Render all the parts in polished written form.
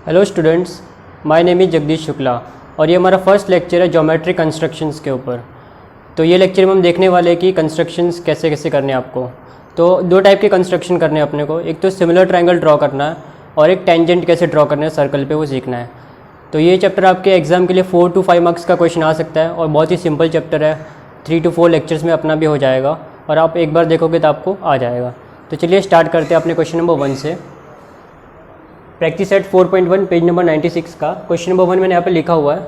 Hello students, my name is Jagdish Shukla और ये हमारा फर्स्ट लेक्चर है ज्योमेट्री कंस्ट्रक्शंस के ऊपर। तो ये लेक्चर में हम देखने वाले हैं कि कंस्ट्रक्शंस कैसे कैसे करने हैं आपको। तो दो टाइप के कंस्ट्रक्शन करने हैं अपने को, एक तो सिमिलर ट्रायंगल ड्रॉ करना है और एक टेंजेंट कैसे ड्रॉ करना है सर्कल पे, वो सीखना है। तो ये चैप्टर आपके एग्ज़ाम के लिए 4 to 5 मार्क्स का क्वेश्चन आ सकता है और बहुत ही सिंपल चैप्टर है। 3 to 4 लेक्चर्स में अपना भी हो जाएगा और आप एक बार देखोगे तो आपको आ जाएगा। तो चलिए स्टार्ट करते हैं अपने क्वेश्चन नंबर 1 से। प्रैक्टिस सेट 4.1 पेज नंबर 96 का क्वेश्चन नंबर 1 मैंने यहाँ पे लिखा हुआ है।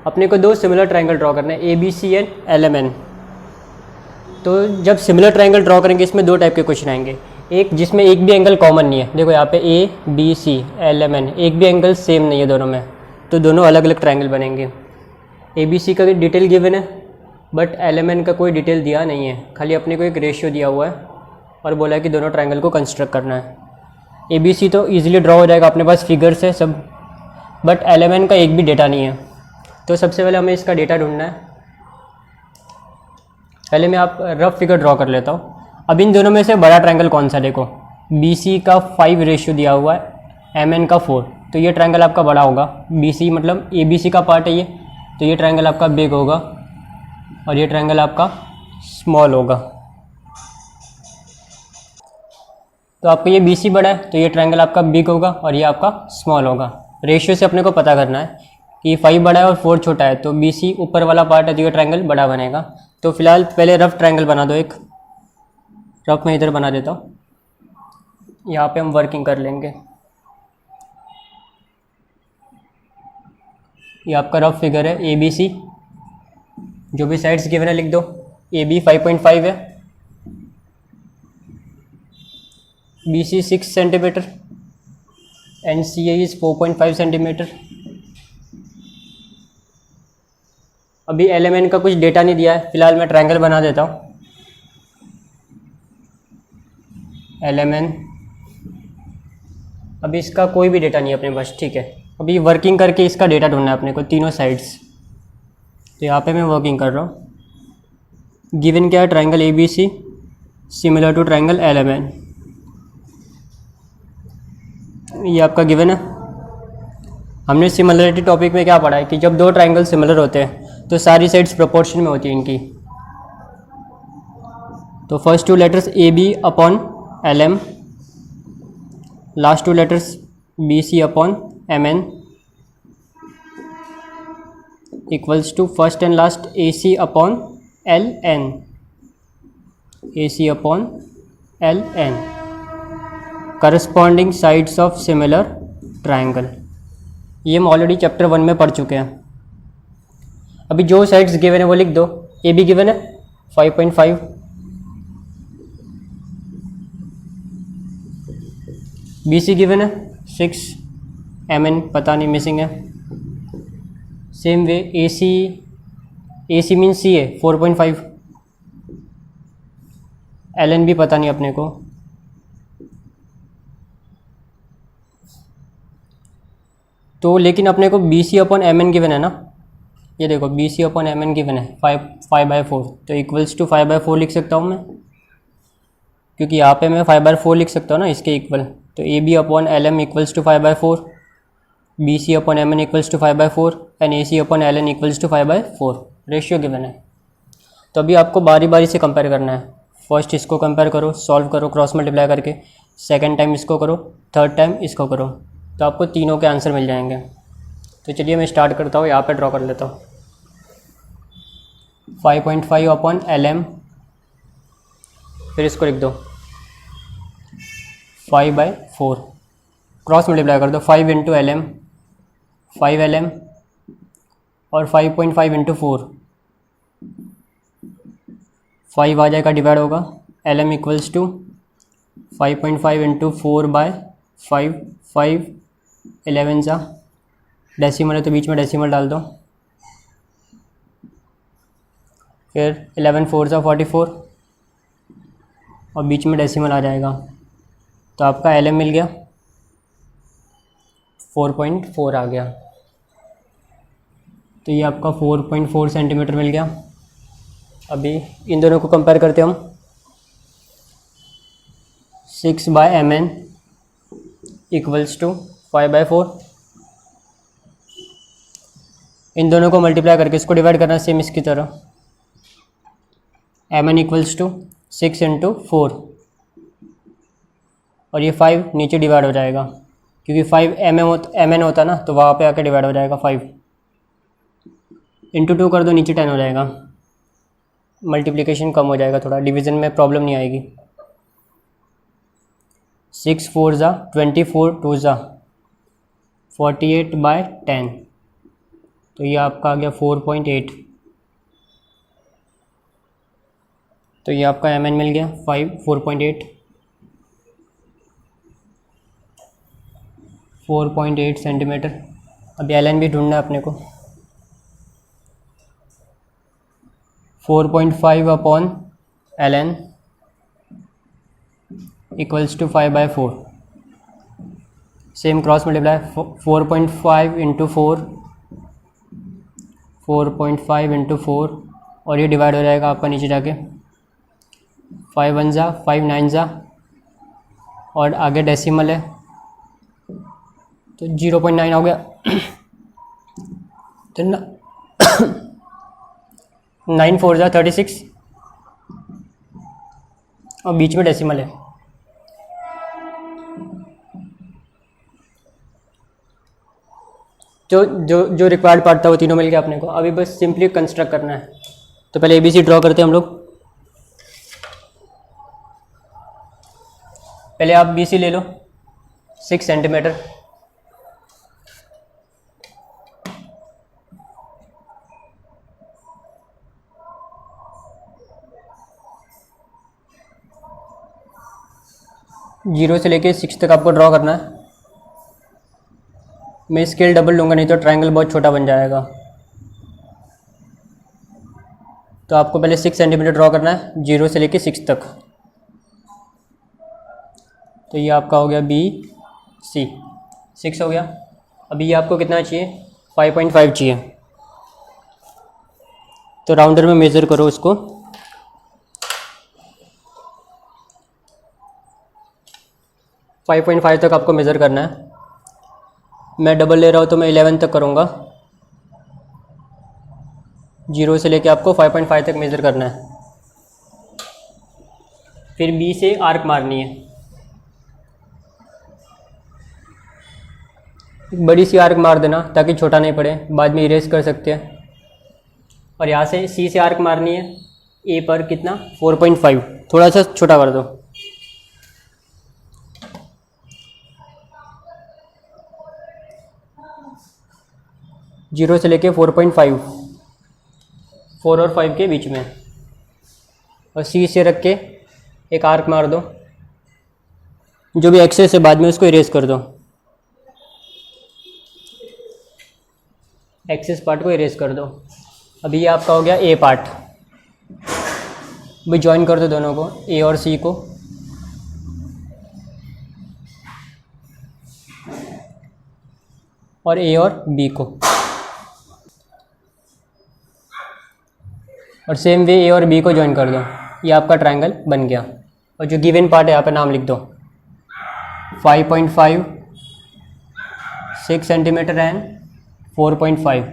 अपने को दो सिमिलर ट्रायंगल ड्रॉ करना है, ABC एंड LMN। तो जब सिमिलर ट्रायंगल ड्रॉ करेंगे इसमें दो टाइप के क्वेश्चन आएंगे, एक जिसमें एक भी एंगल कॉमन नहीं है। देखो यहाँ पे ABC LMN एक भी एंगल सेम नहीं है दोनों में, तो दोनों अलग अलग ट्रायंगल बनेंगे। ABC का डिटेल गिवन है बट LMN का कोई डिटेल दिया नहीं है, खाली अपने को एक रेशियो दिया हुआ है और बोला है कि दोनों ट्रायंगल को कंस्ट्रक्ट करना है। ABC तो इजीली ड्रॉ हो जाएगा, अपने पास फिगर्स है सब, बट LMN का एक भी डेटा नहीं है। तो सबसे पहले हमें इसका डेटा ढूंढना है। पहले मैं आप रफ फिगर ड्रॉ कर लेता हूँ। अब इन दोनों में से बड़ा ट्रायंगल कौन सा, देखो BC का 5 रेशियो दिया हुआ है, MN का 4, तो ये ट्रायंगल आपका बड़ा होगा। BC मतलब ABC का पार्ट है ये, तो ये ट्रायंगल आपका बिग होगा और ये ट्रायंगल आपका स्मॉल होगा। तो आपको ये BC बड़ा है तो ये ट्रायंगल आपका बिग होगा और ये आपका स्मॉल होगा। रेशियो से अपने को पता करना है कि 5 बड़ा है और 4 छोटा है, तो BC ऊपर वाला पार्ट है तो ये ट्रायंगल बड़ा बनेगा। तो फिलहाल पहले रफ ट्रायंगल बना दो, एक रफ में इधर बना देता हूँ, यहाँ पे हम वर्किंग कर लेंगे। ये आपका रफ फिगर है ABC, जो भी साइड्स गिवन है लिख दो। AB 5.5 है, BC 6 centimetre and CA is 4.5 centimetre. अभी LMN का कुछ डेटा नहीं दिया है, फिलहाल मैं ट्रायंगल बना देता हूँ। LMN अभी इसका कोई भी डेटा नहीं है अपने पास, ठीक है। अभी वर्किंग करके इसका डेटा ढूंढना है अपने को, तीनों साइड्स। तो यहाँ पे मैं वर्किंग कर रहा हूँ। गिवन क्या है, triangle ABC similar to triangle LMN, ये आपका गिवन है। हमने सिमिलरिटी टॉपिक में क्या पढ़ा है कि जब दो ट्रायंगल सिमिलर होते हैं तो सारी साइड्स प्रोपोर्शन में होती है इनकी। तो first two letters AB upon LM, last two letters BC upon MN equals to first and last AC upon LN, AC upon LN, corresponding sides of similar triangle. ये हम ऑलरेडी चैप्टर 1 में पढ़ चुके हैं। अभी जो साइड्स गिवन है वो लिख दो। AB गिवन है 5.5, BC गिवन है 6, MN पता नहीं मिसिंग है। Same way AC mean C है 4.5, LN भी पता नहीं अपने को। तो लेकिन अपने को BC अपॉन MN गिवन है ना, ये देखो BC अपॉन MN गिवन है 5/4, तो इक्वल्स टू 5/4 लिख सकता हूँ मैं, क्योंकि यहाँ पे मैं 5/4 लिख सकता हूँ ना इसके इक्वल। तो AB upon LM equals to 5/4, BC upon MN equals to 5/4 and AC upon LN equals to 5/4 ratio given है। तो अभी आपको बारी बारी से कंपेयर करना है। फर्स्ट इसको कंपेयर करो, सॉल्व करो क्रॉस मल्टीप्लाई करके, सेकेंड टाइम इसको करो, थर्ड टाइम इसको करो, तो आपको तीनों के आंसर मिल जाएंगे। तो चलिए मैं स्टार्ट करता हूँ, यहाँ पे ड्रॉ कर लेता हूँ। 5.5 अपॉन LM, फिर इसको लिख दो 5/4, क्रॉस मल्टीप्लाई कर दो 5 इंटू LM, 5 LM और 5.5 इंटू 4, 5 आ जाएगा डिवाइड होगा। LM इक्वल्स टू 5.5 इंटू 4/5, 5 11 सा डेसिमल है तो बीच में डेसिमल डाल दो, फिर 11 4 सा 44 और बीच में डेसिमल आ जाएगा। तो आपका LM मिल गया 4.4 आ गया। तो ये आपका 4.4 सेंटीमीटर मिल गया। अभी इन दोनों को कंपेयर करते हैं हम। 6/mn इक्वल्स टू 5/4, इन दोनों को मल्टीप्लाई करके इसको डिवाइड करना सेम इसकी तरह। mn इक्वल्स टू 6 इंटू 4 और ये 5 नीचे डिवाइड हो जाएगा क्योंकि 5 mn होता ना, तो वहाँ पे आके डिवाइड हो जाएगा 5 इंटू 2 कर दो, नीचे 10 हो जाएगा। मल्टीप्लिकेशन कम हो जाएगा, थोड़ा डिवीज़न में प्रॉब्लम नहीं आएगी। 6 4 ज़ा 24, 2 ज़ा 48/10, तो ये आपका आ गया 4.8। तो ये आपका mn मिल गया 4.8 सेंटीमीटर। अभी ln भी ढूंढना है अपने को। 4.5 upon ln equals to 5/4। Same cross multiply 4.5 into 4, 4.5 into 4 और ये डिवाइड हो जाएगा आपका नीचे जाके 5 1 ज़ा 5 9 ज़ा और आगे डेसिमल है तो 0.9 हो गया। तो 9 4 ज़ा 36 और बीच में डेसिमल है। जो जो जो रिक्वायर्ड पार्ट था वो तीनों मिल गया अपने को। अभी बस सिंपली कंस्ट्रक्ट करना है। तो पहले ABC ड्रॉ करते हैं हम लोग। पहले आप BC ले लो 6 सेंटीमीटर। जीरो से लेके 6 तक आपको ड्रॉ करना है। मैं स्केल डबल लूँगा, नहीं तो ट्रायंगल बहुत छोटा बन जाएगा। तो आपको पहले 6 सेंटीमीटर ड्रॉ करना है, 0 से लेके 6 तक। तो ये आपका हो गया BC, 6 हो गया। अभी ये आपको कितना चाहिए? 5.5 चाहिए। तो राउंडर में मेज़र करो इसको। 5.5 तक आपको मेज़र करना है। मैं डबल ले रहा हूँ तो मैं 11 तक करूँगा। 0 से लेके आपको 5.5 तक मेज़र करना है। फिर B से आर्क मारनी है। बड़ी सी आर्क मार देना ताकि छोटा नहीं पड़े, बाद में इरेज कर सकते हैं। और यहाँ से C से आर्क मारनी है A पर कितना? 4.5, थोड़ा सा छोटा कर दो। जीरो से लेके 4.5, 4 और 5 के बीच में। और C से रख के एक आर्क मार दो। जो भी एक्सेस है बाद में उसको इरेज कर दो। एक्सेस पार्ट को इरेज कर दो। अभी ये आपका हो गया A पार्ट। अभी ज्वाइन कर दो दोनों को, A और C को। और A और B को। और सेम वे A और B को ज्वाइन कर दो। ये आपका ट्रायंगल बन गया। और जो गिवन पार्ट है यहाँ पे नाम लिख दो, 5.5, 6 सेंटीमीटर एंड 4.5।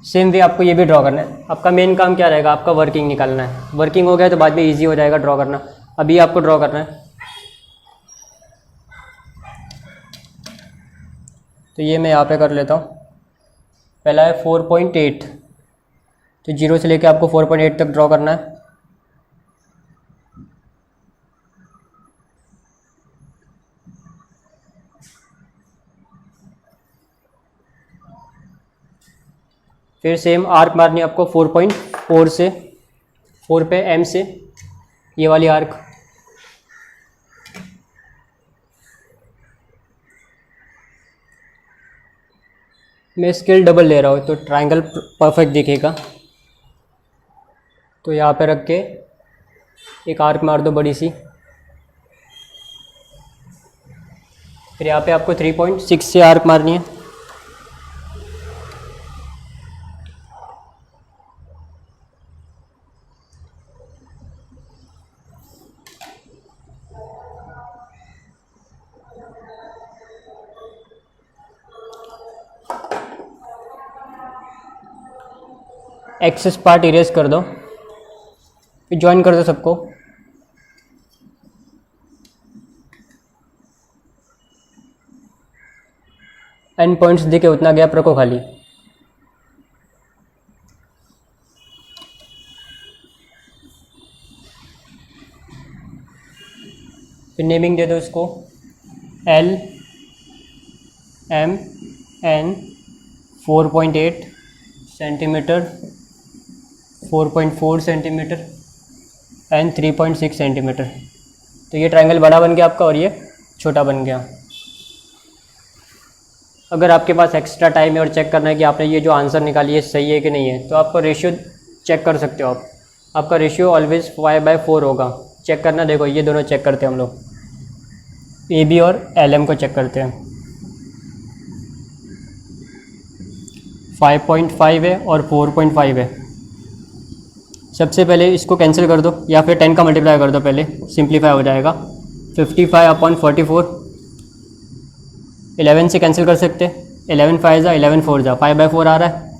सेम वे आपको ये भी ड्रॉ करना है। आपका मेन काम क्या रहेगा? आपका वर्किंग निकालना है। वर्किंग हो गया तो बाद में इजी हो जाएगा ड्रॉ करना। अभी आपको ड्रॉ करना है। तो ये मैं यहाँ पे कर लेता हूँ। पहला है 4.8, तो 0 से लेके आपको 4.8 तक ड्रॉ करना है। फिर सेम आर्क मारनी है आपको 4.4 से, 4 पे M से ये वाली आर्क। मैं स्केल डबल ले रहा हूँ तो ट्रायंगल परफेक्ट दिखेगा। तो यहाँ पे रख के एक आर्क मार दो बड़ी सी। फिर यहाँ पे आपको 3.6 से आर्क मारनी है। एक्सेस पार्ट इरेज कर दो, फिर ज्वाइन कर दो सबको। एंड पॉइंट्स दिखे उतना गैप रखो खाली। फिर नेमिंग दे दो इसको L M N 4.8 centimetre, 4.4 centimetre and 3.6 centimetre. तो ये ट्रायंगल बड़ा बन गया आपका और ये छोटा बन गया। अगर आपके पास एक्स्ट्रा टाइम है और चेक करना है कि आपने ये जो आंसर निकाली है सही है कि नहीं है, तो आपका रेशियो चेक कर सकते हो आप। आपका रेशियो ऑलवेज 5/4 होगा। चेक करना, देखो ये दोनों चेक करते हैं हम लोग, AB और LM को चेक करते हैं। 5.5 है और 4.5 है। सबसे पहले इसको कैंसिल कर दो या फिर 10 का मल्टीप्लाई कर दो, पहले सिंप्लीफाई हो जाएगा। 55/44, 11 से कैंसिल कर सकते हैं। 11 5 जा 11 4 जा 5/4 आ रहा है,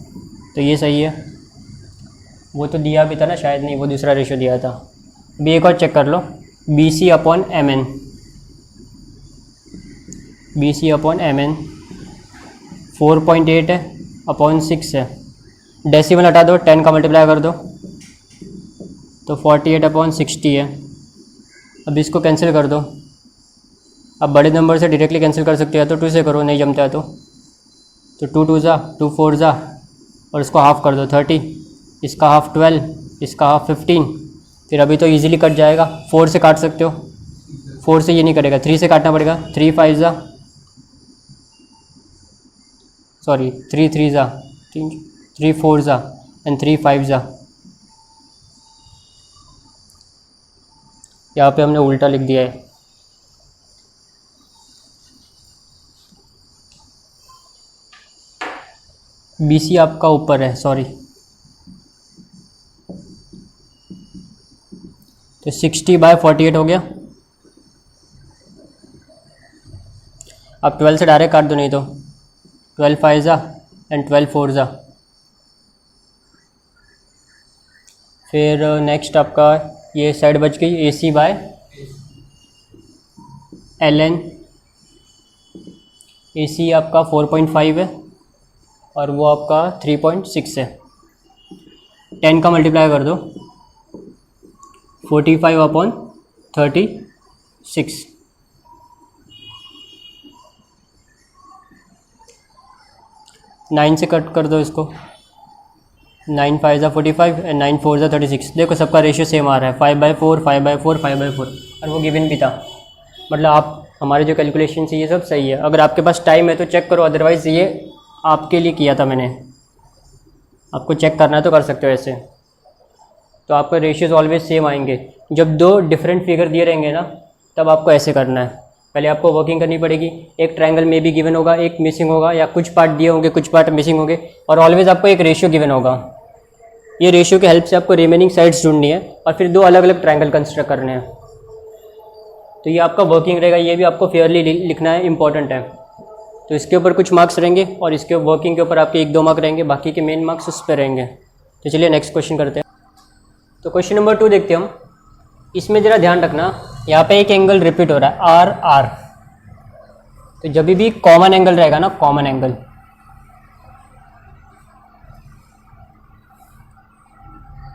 तो ये सही है। वो तो दिया भी था ना शायद, नहीं वो दूसरा रेशियो दिया था। भी एक और चेक कर लो, BC/MN, BC/MN 4.8 है अपॉन 6 है। डेसिमल हटा दो, 10 का मल्टीप्लाई कर दो तो 48/60 है। अब इसको कैंसिल कर दो। अब बड़े नंबर से डायरेक्टली कैंसिल कर सकते हो, तो 2 से करो, नहीं जमता है तो 2 2 जा 2 4 जा और इसको हाफ़ कर दो 30, इसका हाफ 12, इसका हाफ 15। फिर अभी तो इजीली कट जाएगा। 4 से काट सकते हो, 4 से ये नहीं कटेगा, 3 से काटना पड़ेगा। 3 5 जा, सॉरी 3 3 जा 3 4 जा एंड 3 5 जा। यहाँ पे हमने उल्टा लिख दिया है। BC आपका ऊपर है, सॉरी, तो 60/48 हो गया। अब 12 से डायरेक्ट काट दो, नहीं तो 12 5 जा एंड 12 4 जा। फिर नेक्स्ट आपका ये साइड बच गई, AC/LN। AC आपका 4.5 है और वो आपका 3.6 है। 10 का मल्टीप्लाई कर दो, 45/36। नाइन से कट कर दो इसको, 9 5 जा 45 एंड 9 4 जा 36। देखो सबका रेशियो सेम आ रहा है, 5/4 5/4 5/4, और वो गिवन भी था। मतलब आप हमारे जो कैलकुलेशन से ये सब सही है। अगर आपके पास टाइम है तो चेक करो, अदरवाइज़ ये आपके लिए किया था मैंने, आपको चेक करना है तो कर सकते हो ऐसे। तो आपका रेशियोज ऑलवेज सेम आएंगे। जब दो डिफरेंट फिगर दिए रहेंगे ना, तब आपको ऐसे करना है। पहले आपको वर्किंग करनी पड़ेगी। एक ट्रायंगल में भी गिवन होगा, एक मिसिंग होगा, या कुछ पार्ट दिए होंगे कुछ पार्ट मिसिंग होंगे, और ऑलवेज आपको एक रेशियो गिवन होगा। ये रेशियो की हेल्प से आपको रिमेनिंग साइड्स ढूंढनी है और फिर दो अलग अलग ट्रायंगल कंस्ट्रक्ट करने हैं। तो ये आपका वर्किंग रहेगा, ये भी आपको फेयरली लिखना है, इंपॉर्टेंट है। तो इसके ऊपर कुछ मार्क्स रहेंगे और इसके वर्किंग के ऊपर आपके 1-2 मार्क रहेंगे, बाकी के मेन मार्क्स उस पर रहेंगे। तो चलिए नेक्स्ट क्वेश्चन करते हैं। तो क्वेश्चन नंबर 2 देखते हैं हम। इसमें ज़रा ध्यान रखना, यहाँ पे एक एंगल रिपीट हो रहा है, आर आर। तो जब भी कॉमन एंगल रहेगा ना, कॉमन एंगल,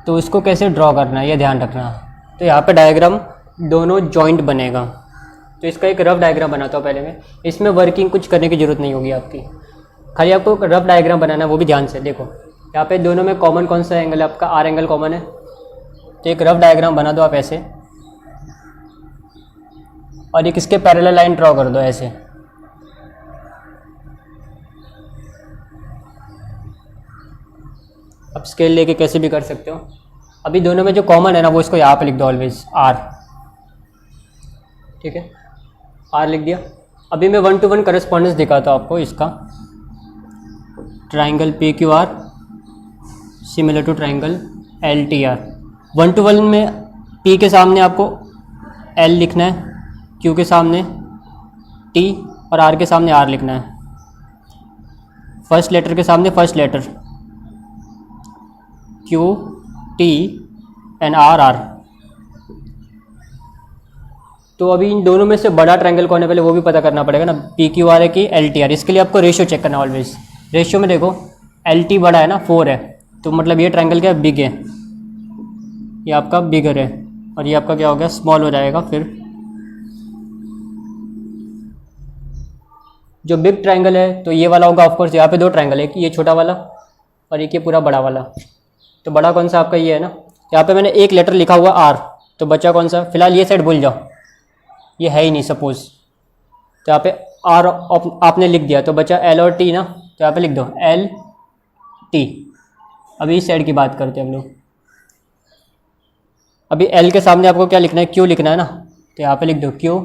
तो उसको कैसे ड्रॉ करना है ये ध्यान रखना। तो यहाँ पे डायग्राम दोनों जॉइंट बनेगा। तो इसका एक रफ डायग्राम बनाता हूँ पहले मैं। इसमें वर्किंग कुछ करने की ज़रूरत नहीं होगी आपकी, खाली आपको रफ डायग्राम बनाना है, वो भी ध्यान से देखो। यहाँ पे दोनों में कॉमन कौन सा एंगल है आपका, आर एंगल कॉमन है। तो एक रफ डायग्राम बना दो आप ऐसे, और एक इसके पैरेलल लाइन ड्रॉ कर दो ऐसे। अब स्केल लेके कैसे भी कर सकते हो। अभी दोनों में जो कॉमन है ना, वो इसको यहाँ पे लिख दो ऑलवेज, आर। ठीक है, आर लिख दिया। अभी मैं 1-to-1 करस्पॉन्डेंस दिखाता हूँ आपको इसका। Triangle PQR similar to triangle LTR। 1-to-1 में P के सामने आपको L लिखना है, Q के सामने T और R के सामने R लिखना है। फर्स्ट लेटर के सामने first letter. Q T and R R. तो अभी इन दोनों में से बड़ा ट्रायंगल कौन है पहले वो भी पता करना पड़ेगा ना, पी क्यू आर है कि एल टी आर। इसके लिए आपको रेशियो चेक करना ऑलवेज। रेशियो में देखो एल टी बड़ा है ना 4 है, तो मतलब ये ट्रायंगल क्या बिग है, ये आपका बिगर है, और ये आपका क्या हो गया स्मॉल हो जाएगा। फिर जो बिग ट्रायंगल है तो ये वाला होगा ऑफकोर्स। यहाँ पे 2 ट्रायंगल है, ये छोटा वाला और एक ये पूरा बड़ा वाला। तो बड़ा कौन सा आपका ये है ना। यहाँ पे मैंने एक लेटर लिखा हुआ आर, तो बचा कौन सा, फिलहाल ये साइड भूल जाओ, ये है ही नहीं सपोज। तो यहाँ पे आर आपने लिख दिया, तो बचा एल और टी ना, तो यहाँ पे लिख दो एल टी। अभी इस साइड की बात करते हैं हम लोग। अभी एल के सामने आपको क्या लिखना है, क्यू लिखना है ना, तो यहाँ पे लिख दो क्यू,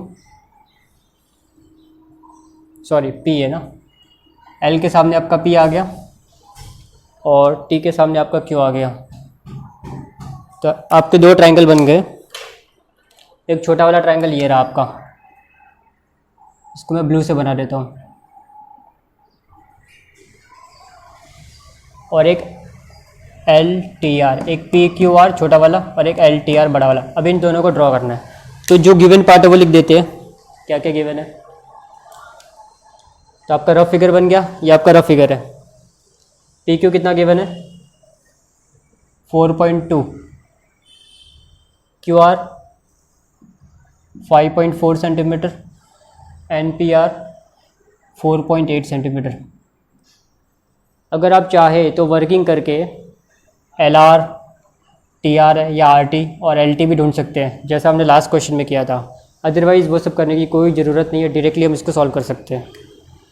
सॉरी पी है ना। एल के सामने आपका पी आ गया और टी के सामने आपका क्यू आ गया। तो आपके 2 ट्रायंगल बन गए। एक छोटा वाला ट्रायंगल ये रहा आपका, इसको मैं ब्लू से बना देता हूँ, और एक एल टी आर, एक पी क्यू आर छोटा वाला और एक एल टी आर बड़ा वाला। अब इन दोनों को ड्रॉ करना है। तो जो गिवन पार्ट है वो लिख देते हैं, क्या क्या गिवन है। तो आपका रफ फिगर बन गया, ये आपका रफ फिगर है। पी क्यू कितना गिवन है 4.2, Q R 5.4 centimeter, N P R 4.8 centimeter. अगर आप चाहे तो वर्किंग करके एल आर, टी आर या आर टी और एल टी भी ढूंढ सकते हैं, जैसा हमने लास्ट क्वेश्चन में किया था। अदरवाइज़ वो सब करने की कोई ज़रूरत नहीं है, डायरेक्टली हम इसको सॉल्व कर सकते हैं।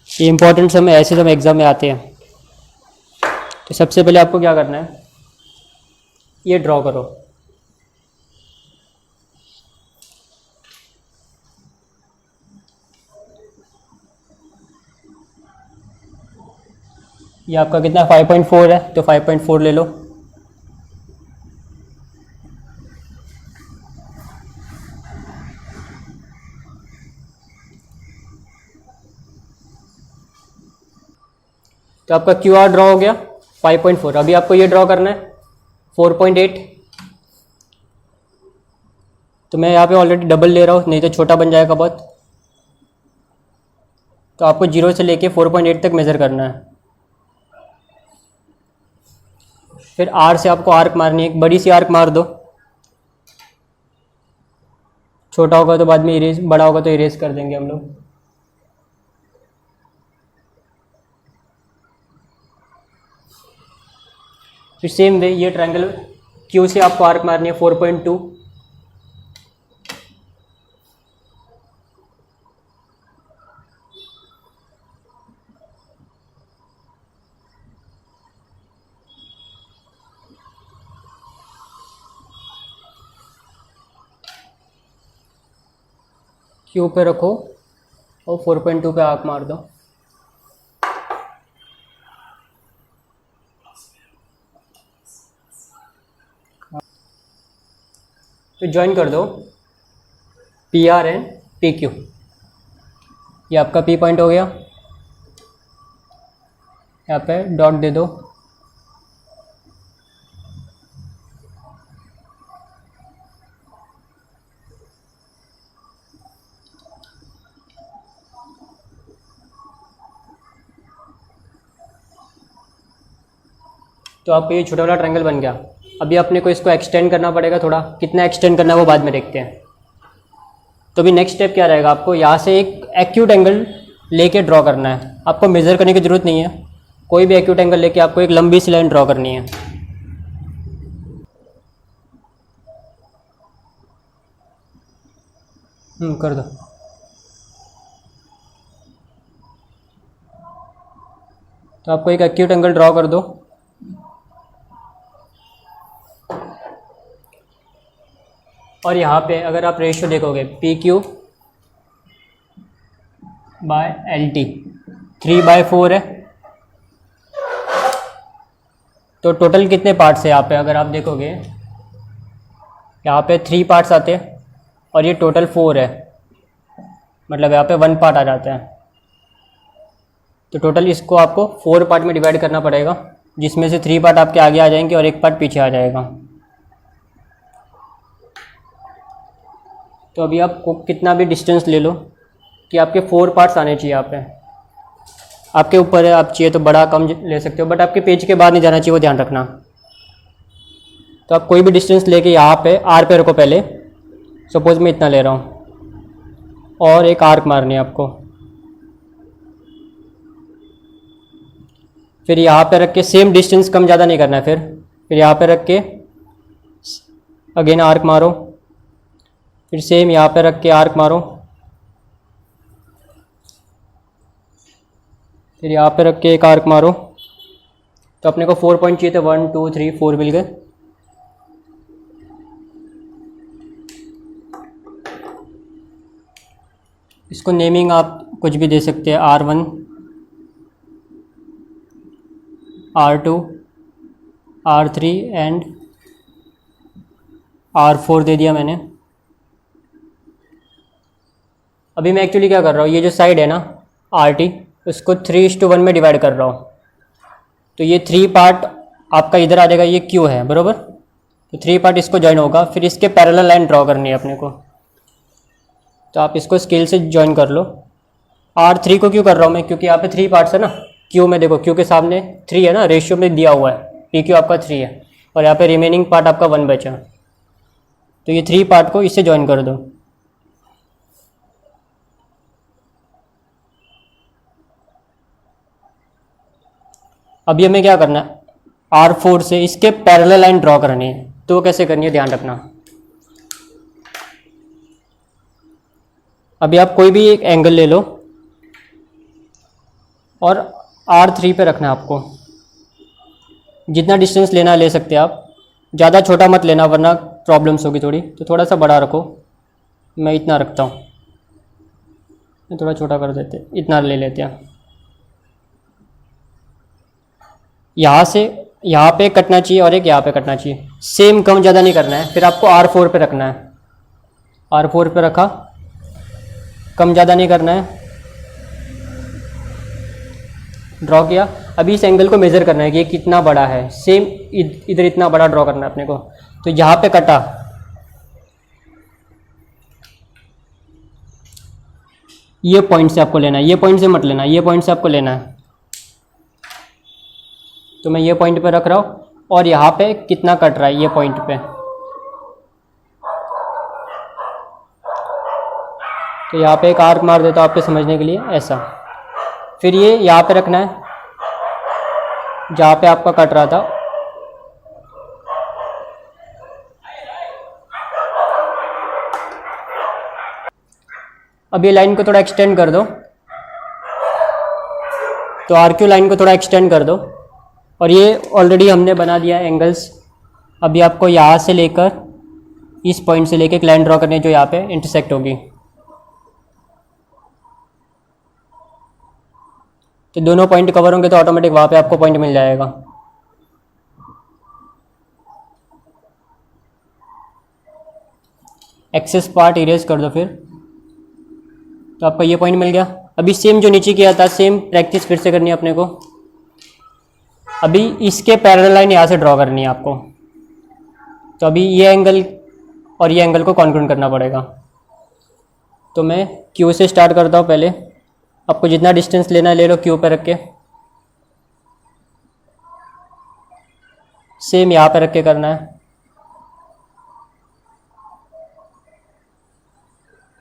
ये इंपॉर्टेंट समय ऐसे समय एग्ज़ाम में आते हैं। तो सबसे पहले आपको क्या करना है, ये ड्रॉ करो। ये आपका कितना 5.4 है, तो 5.4 ले लो। तो आपका क्यू आर ड्रॉ हो गया 5.4। अभी आपको ये ड्रॉ करना है 4.8। तो मैं यहाँ पे ऑलरेडी डबल ले रहा हूँ, नहीं तो छोटा बन जाएगा बहुत। तो आपको 0 से लेके 4.8 तक मेज़र करना है। फिर आर से आपको आर्क मारनी है, एक बड़ी सी आर्क मार दो। छोटा होगा तो बाद में इरेज, बड़ा होगा तो इरेज कर देंगे हम लोग। फिर सेम वे ये ट्रायंगल क्यू से आपको आर्क मारनी है 4.2। क्यू पे रखो और 4.2 पे आर्क मार दो। तो ज्वाइन कर दो P R and P Q. ये आपका पी पॉइंट हो गया, यहाँ पे डॉट दे दो। तो आपको ये छोटा वाला ट्रायंगल बन गया। अभी अपने को इसको एक्सटेंड करना पड़ेगा थोड़ा, कितना एक्सटेंड करना है वो बाद में देखते हैं। तो अभी नेक्स्ट स्टेप क्या रहेगा, आपको यहाँ से एक एक्यूट एंगल लेके ड्रॉ करना है। आपको मेज़र करने की ज़रूरत नहीं है, कोई भी एक्यूट एंगल लेके आपको एक लंबी सी लाइन ड्रॉ करनी है। कर दो। तो आपको एक एक्यूट एंगल ड्रॉ कर दो। और यहाँ पे अगर आप रेशियो देखोगे P Q by L T 3/4 है। तो टोटल कितने पार्ट्स है यहाँ पे, अगर आप देखोगे यहाँ पे 3 पार्ट्स आते हैं और ये टोटल 4 है, मतलब यहाँ पे 1 पार्ट आ जाता है। तो टोटल इसको आपको 4 पार्ट में डिवाइड करना पड़ेगा, जिसमें से 3 पार्ट आपके आगे आ जाएंगे और 1 पार्ट पीछे आ जाएगा। तो अभी आपको कितना भी डिस्टेंस ले लो कि आपके 4 पार्ट्स आने चाहिए। यहाँ पे आपके ऊपर है, आप चाहिए तो बड़ा कम ले सकते हो, बट आपके पेज के बाद नहीं जाना चाहिए, वो ध्यान रखना। तो आप कोई भी डिस्टेंस लेके यहाँ पे आर पे रखो। पहले सपोज मैं इतना ले रहा हूँ और एक आर्क मारनी है आपको। फिर यहाँ पे रख के सेम डिस्टेंस, कम ज़्यादा नहीं करना है। फिर यहाँ पे रख के अगेन आर्क मारो। फिर सेम यहाँ पे रख के आर्क मारो। फिर यहाँ पे रख के एक आर्क मारो। तो अपने को 4 पॉइंट चाहिए थे, 1 2 3 4 मिल गए। इसको नेमिंग आप कुछ भी दे सकते हैं, R1 R2 R3 and R4 दे दिया मैंने। अभी मैं एक्चुअली क्या कर रहा हूँ, ये जो साइड है ना RT, उसको 3:1 में डिवाइड कर रहा हूँ। तो ये 3 पार्ट आपका इधर आ जाएगा, ये Q है बराबर। तो 3 पार्ट इसको ज्वाइन होगा। फिर इसके पैरेलल लाइन ड्रॉ करनी है अपने को। तो आप इसको स्केल से ज्वाइन कर लो। R3 को क्यों कर रहा हूँ मैं, क्योंकि यहाँ पे 3 पार्ट्स है ना। Q में देखो, Q के सामने 3 है ना, रेशियो में दिया हुआ है। PQ आपका 3 है और यहाँ पे रिमेनिंग पार्ट आपका 1 बचा। तो ये 3 पार्ट को इससे ज्वाइन कर दो। अभी हमें क्या करना है, R4 से इसके पैरेलल लाइन ड्रॉ करनी है। तो कैसे करनी है ध्यान रखना। अभी आप कोई भी एक एंगल ले लो और R3 पे रखना है आपको। जितना डिस्टेंस लेना ले सकते हैं आप, ज़्यादा छोटा मत लेना वरना प्रॉब्लम्स होगी थोड़ी। तो थोड़ा सा बड़ा रखो, मैं इतना रखता हूँ। मैं थोड़ा छोटा कर देते, इतना ले लेते हैं। यहाँ से यहाँ पे कटना चाहिए और एक यहाँ पे कटना चाहिए। सेम, कम ज़्यादा नहीं करना है। फिर आपको R4 पे रखना है। R4 पे रखा, कम ज़्यादा नहीं करना है, ड्रॉ किया। अभी इस एंगल को मेज़र करना है कि ये कितना बड़ा है। सेम इधर इतना बड़ा ड्रॉ करना है अपने को। तो यहाँ पे कटा, ये पॉइंट से आपको लेना है, ये पॉइंट से मत लेना, ये पॉइंट से आपको लेना है। तो मैं ये पॉइंट पे रख रहा हूँ और यहाँ पे कितना कट रहा है ये पॉइंट पे। तो यहाँ पे एक आर्क मार देता हूँ आपके समझने के लिए, ऐसा। फिर ये यहाँ पे रखना है जहाँ पे आपका कट रहा था। अब ये लाइन को थोड़ा एक्सटेंड कर दो। तो RQ लाइन को थोड़ा एक्सटेंड कर दो। और ये ऑलरेडी हमने बना दिया एंगल्स। अभी आपको यहाँ से लेकर इस पॉइंट से लेकर एक लाइन ड्रॉ करनी है जो यहाँ पे इंटरसेक्ट होगी। तो दोनों पॉइंट कवर होंगे तो ऑटोमेटिक वहाँ पे आपको पॉइंट मिल जाएगा। एक्सेस पार्ट इरेज कर दो फिर। तो आपको ये पॉइंट मिल गया। अभी सेम जो नीचे किया था, सेम प्रैक्टिस फिर से करनी है अपने को। अभी इसके पैरेलल लाइन यहाँ से ड्रॉ करनी है आपको। तो अभी ये एंगल और ये एंगल को कॉन्ग्रुएंट करना पड़ेगा। तो मैं Q से स्टार्ट करता हूँ पहले। आपको जितना डिस्टेंस लेना है ले लो, Q पे रख के। सेम यहाँ पे रख के करना है।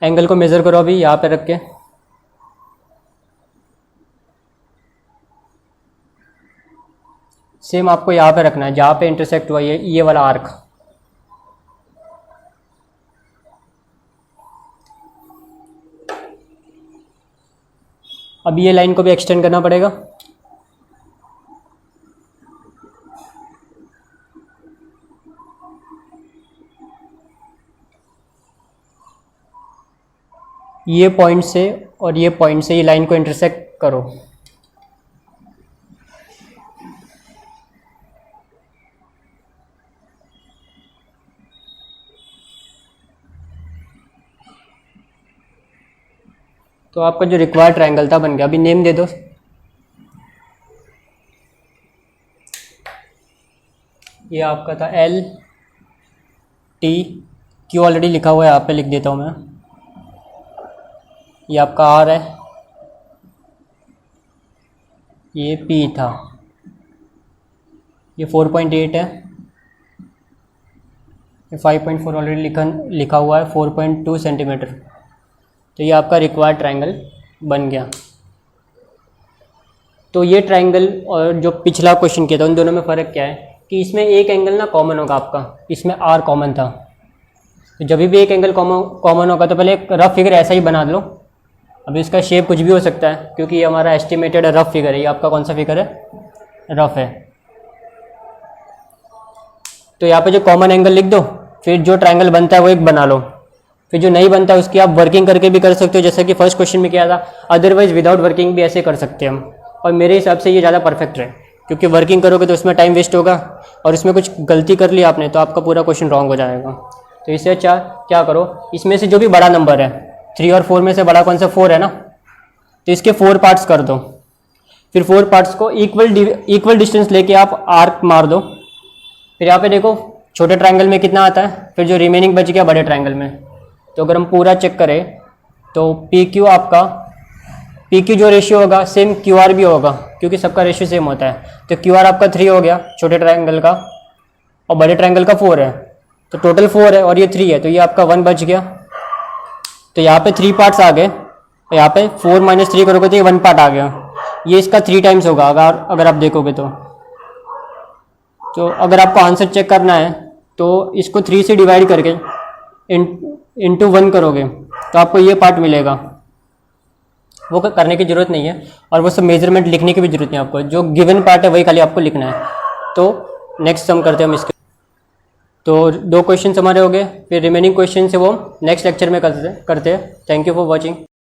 एंगल को मेज़र करो अभी यहाँ पे रख के। सेम आपको यहाँ पे रखना है जहाँ पे इंटरसेक्ट हुआ ये वाला आर्क। अब ये लाइन को भी एक्सटेंड करना पड़ेगा। ये पॉइंट से और ये पॉइंट से ये लाइन को इंटरसेक्ट करो। तो आपका जो रिक्वायर्ड ट्रायंगल था बन गया। अभी नेम दे दो। ये आपका था एल टी, क्यू ऑलरेडी लिखा हुआ है, यहाँ पे लिख देता हूँ मैं। ये आपका आर है, ये पी था, ये 4.8 है, ये 5.4 ऑलरेडी लिखा हुआ है, 4.2 सेंटीमीटर। तो ये आपका रिक्वायर्ड ट्रायंगल बन गया। तो ये ट्रायंगल और जो पिछला क्वेश्चन किया था उन दोनों में फ़र्क क्या है कि इसमें एक एंगल ना कॉमन होगा आपका, इसमें आर कॉमन था। तो जब भी एक एंगल कॉमन होगा तो पहले एक रफ फिगर ऐसा ही बना लो। अभी इसका शेप कुछ भी हो सकता है क्योंकि ये हमारा एस्टिमेटेड रफ फिगर है। ये आपका कौन सा फिगर है? रफ है। तो यहाँ पे जो कॉमन एंगल लिख दो, फिर जो ट्रायंगल बनता है वो एक बना लो, फिर जो नहीं बनता है उसकी आप वर्किंग करके भी कर सकते हो, जैसा कि फर्स्ट क्वेश्चन में किया था। अदरवाइज विदाउट वर्किंग भी ऐसे कर सकते हैं हम, और मेरे हिसाब से ये ज़्यादा परफेक्ट है, क्योंकि वर्किंग करोगे तो उसमें टाइम वेस्ट होगा और इसमें कुछ गलती कर ली आपने तो आपका पूरा क्वेश्चन रॉन्ग हो जाएगा। तो इससे अच्छा क्या करो, इसमें से जो भी बड़ा नंबर है, 3 और 4 में से बड़ा कौन सा? 4 है ना, तो इसके 4 पार्ट्स कर दो। फिर 4 पार्ट्स को इक्वल डिस्टेंस लेके आप आर्क मार दो। फिर यहाँ पे देखो छोटे ट्रायंगल में कितना आता है, फिर जो रिमेनिंग बच गया बड़े ट्रायंगल में। तो अगर हम पूरा चेक करें तो पी क्यू आपका, पी क्यू जो रेशियो होगा सेम क्यू आर भी होगा, क्योंकि सबका रेशियो सेम होता है। तो क्यू आर आपका 3 हो गया छोटे ट्रायंगल का, और बड़े ट्रायंगल का 4 है। तो टोटल 4 है और ये 3 है, तो ये आपका 1 बच गया। तो यहाँ पे 3 पार्ट्स आ गए, यहाँ पे 4 - 3 करोगे तो ये 1 पार्ट आ गया। ये इसका 3 टाइम्स होगा अगर आप देखोगे तो। अगर आपको आंसर चेक करना है तो इसको 3 से डिवाइड करके इंटू 1 करोगे तो आपको ये पार्ट मिलेगा। वो करने की ज़रूरत नहीं है, और वो सब मेजरमेंट लिखने की भी जरूरत नहीं है आपको। जो गिवन पार्ट है वही खाली आपको लिखना है। तो नेक्स्ट सम करते हैं हम इसके। तो 2 क्वेश्चन हमारे हो गए, फिर रिमेनिंग क्वेश्चन से वो नेक्स्ट लेक्चर में करते हैं। Thank you for watching.